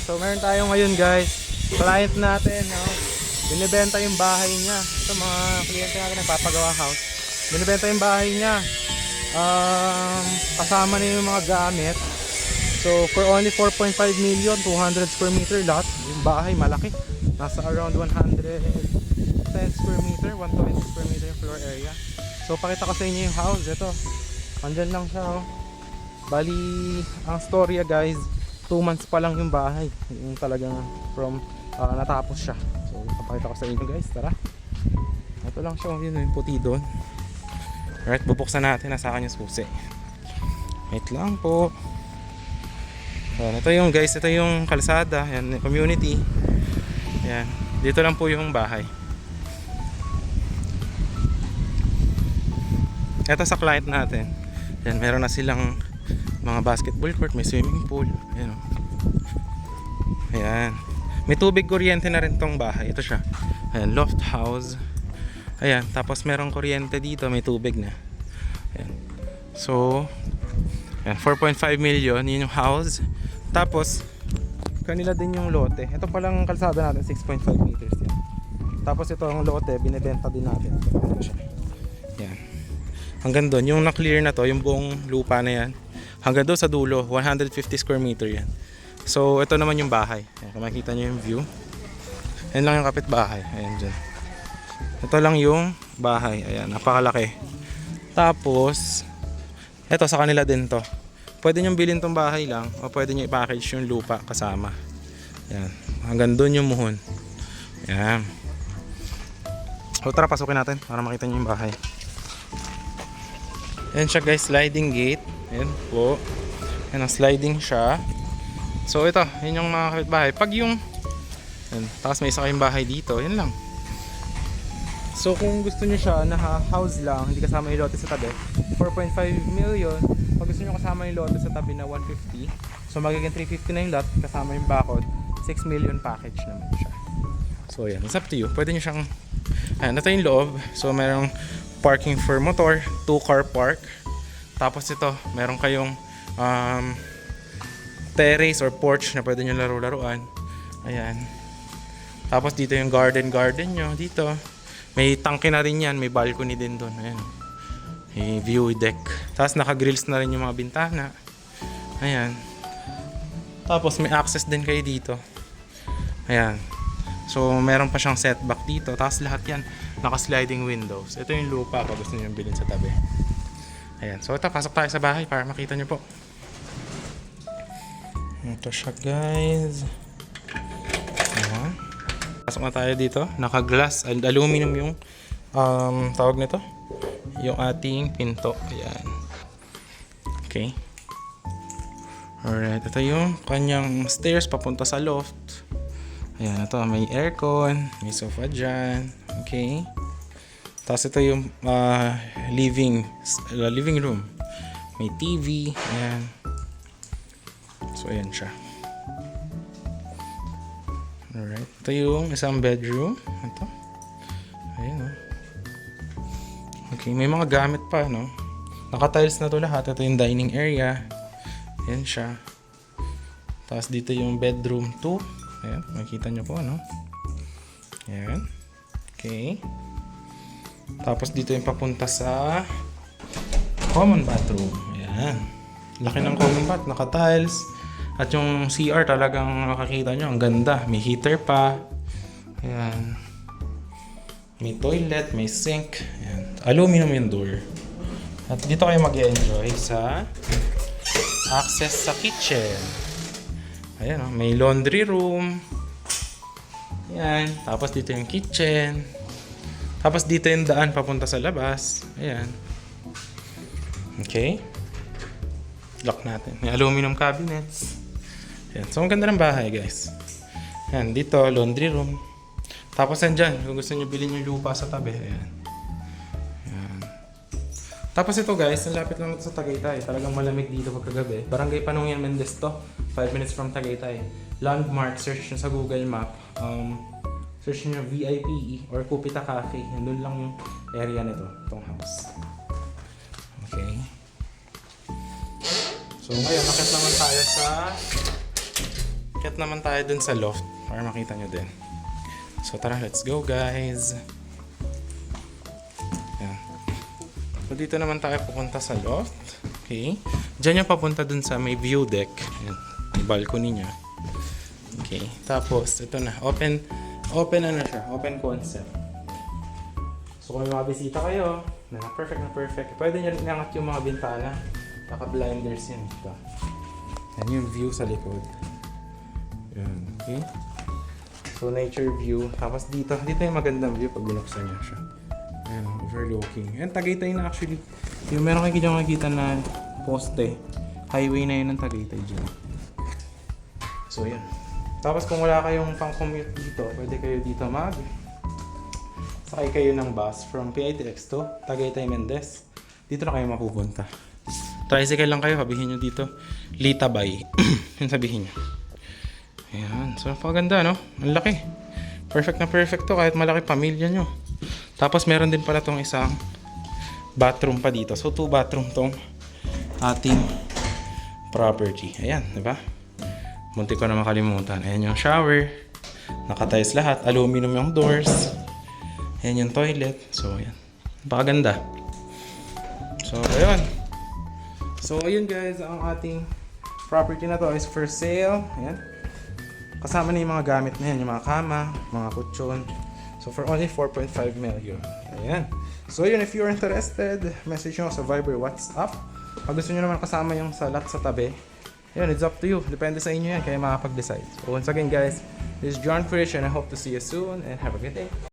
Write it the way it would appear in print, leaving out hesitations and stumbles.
So meron tayo ngayon guys, client natin, no? Binibenta yung bahay niya. Ito mga kliyente natin nagpapagawa house. Binibenta yung bahay niya. Kasama na yung mga gamit. So for only 4.5 million, 200 square meter lot. Yung bahay malaki. Nasa around 110 square meter, 120 square meter yung floor area. So pakita ko sa inyo yung house. Ito, andyan lang siya, oh. Bali, ang storya guys, 2 months pa lang yung bahay. Yung talagang from natapos siya. So papakita ko sa inyo guys, tara. Ito lang siya, yun yung puti doon. Alright, bubuksan natin, nasa akin yung susi. Wait lang po. Ayan, ito yung guys, ito yung kalsada. Ayan, yung community. Ayan, dito lang po yung bahay. Ito sa client natin. Ayan, meron na silang mga basketball court, may swimming pool. Ayan, oh. Ayan. May tubig, kuryente na rin tong bahay. Ito siya. Ayan, loft house. Ayan, tapos merong kuryente dito, may tubig na. Ayan. So, ayan, 4.5 million, yun yung house. Tapos, kanila din yung lote. Ito palang kalsada natin, 6.5 meters yan. Tapos ito ang lote, binibenta din natin. Ito siya. Ayan. Hanggang doon, yung na-clear na to, yung buong lupa na yan. Hanggang doon sa dulo, 150 square meter yan. So, ito naman yung bahay. Ayan, kung makikita nyo yung view. Ayan lang yung kapitbahay. Ayan dyan. Ito lang yung bahay. Ayan, napakalaki. Tapos, ito sa kanila din to. Pwede nyo bilhin tong bahay lang o pwede nyo i-package yung lupa kasama. Ayan, hanggang doon yung muhon. Ayan. So, tara, pasukin natin para makita nyo yung bahay. Ayan siya guys, sliding gate. Ayan po. Ayan, ang sliding siya. So ito, yun yung mga kapitbahay. Pag yung ayan, tapos may isa kayong bahay dito, yun lang. So kung gusto nyo siya na house lang, hindi kasama yung lote sa tabi, 4.5 million. Pag gusto nyo kasama yung lote sa tabi na 150, so magiging 350 na yung lot, kasama yung bakod, 6 million package naman siya. So yan, it's up to you. Pwede nyo siyang, ayan, ito yung loob. So merong parking for motor, 2-car park. Tapos ito, meron kayong terrace or porch na pwede nyo laro-laruan. Ayan. Tapos dito yung garden nyo. Dito. May tangke na rin yan. May balcony din doon. Ayan. May view deck. Tapos naka-grills na rin yung mga bintana. Ayan. Tapos may access din kayo dito. Ayan. So meron pa siyang setback dito. Tapos lahat yan naka-sliding windows. Ito yung lupa pag gusto nyo bilhin sa tabi. Ayan. So ito, pasok tayo sa bahay para makita nyo po. Ito siya guys. Ayan. Pasok na tayo dito. Naka-glass and aluminum yung tawag nito. Yung ating pinto. Ayan. Okay. Alright. Ito yung kanyang stairs papunta sa loft. Ayan. Ito. May aircon. May sofa dyan. Okay. Tapos ito yung living room. May TV. Ayan. So, ayan siya. Alright. Ito yung isang bedroom. Ito. Ayan, oh. Okay. May mga gamit pa, no? Naka-tiles na to lahat. Ito yung dining area. Ayan siya. Tapos dito yung bedroom 2. Ayan. Makikita nyo po, no? Ayan. Okay. Tapos dito yung papunta sa common bathroom. Ayan. Laki ng common bath. Naka-tiles. At yung CR talagang makakita nyo, ang ganda. May heater pa. Ayan. May toilet, may sink. Ayan. Aluminum yung door. At dito kayo mag-enjoy sa access sa kitchen. Ayan, oh, may laundry room. Ayan. Tapos dito yung kitchen. Tapos dito yung daan papunta sa labas. Ayan. Okay. Lock natin. May aluminum cabinets. Ayan. So, ang ganda ng bahay, guys. Ayan. Dito, laundry room. Tapos, andyan. Kung gusto nyo bilhin yung lupa sa tabi. Ayan. Ayan. Tapos ito, guys. Nalapit lang ito sa Tagaytay. Talagang malamig dito pagkagabi. Barangay Panungian Mendez to. 5 minutes from Tagaytay. Landmark. Search nyo sa Google Map. Search nyo VIP or Kupita Cafe. Nandun lang yung area nito. Itong house. Okay. So, ngayon, nakit naman tayo sa Akyat naman tayo dun sa loft para makita nyo din. So tara, let's go guys. Yan. So dito naman tayo pupunta sa loft. Okay. Diyan yung papunta dun sa may view deck. Yan. May balcony niya. Okay. Tapos, ito na. Open ano siya. Open concept. So kung may mga bisita kayo, na perfect, pwede nyo rin iangat yung mga bintana. Naka-blinders yan dito. Yan yung view sa likod. Yan. Okay. So nature view. Tapos dito yung magandang view pag binuksan niya siya. Ayan, overlooking. Ayan, Tagaytay na actually. Yung meron kayo dyan makikita na poste. Highway na yun ng Tagaytay dyan. So yan. Tapos kung wala kayong pang-commute dito, pwede kayo dito sakay kayo ng bus from PITX to Tagaytay Mendez. Dito na kayo mapupunta. Tricycle lang kayo, sabihin nyo dito, Litabay. Yun sabihin nyo. Ayan. So, paganda, no? Ang laki. Perfect na perfect to kahit malaki pamilya nyo. Tapos, meron din pala tong isang bathroom pa dito. So, 2 bathroom tong ating property. Ayan, di ba? Munti ko na makalimutan. Ayan yung shower. Nakatiles lahat. Aluminum yung doors. Ayan yung toilet. So, ayan. Napakaganda. So, ayun. So, ayun guys. Ang ating property na to is for sale. Ayan. Kasama na yung mga gamit na yan. Yung mga kama, mga kutsyon. So, for only 4.5 million. Ayan. So, yun. If you're interested, message nyo sa Viber, WhatsApp. Pag gusto nyo naman kasama yung salat sa tabi, yun, it's up to you. Depende sa inyo yan. Kaya makapag-decide. So, once again guys, this is John Frisch and I hope to see you soon and have a good day.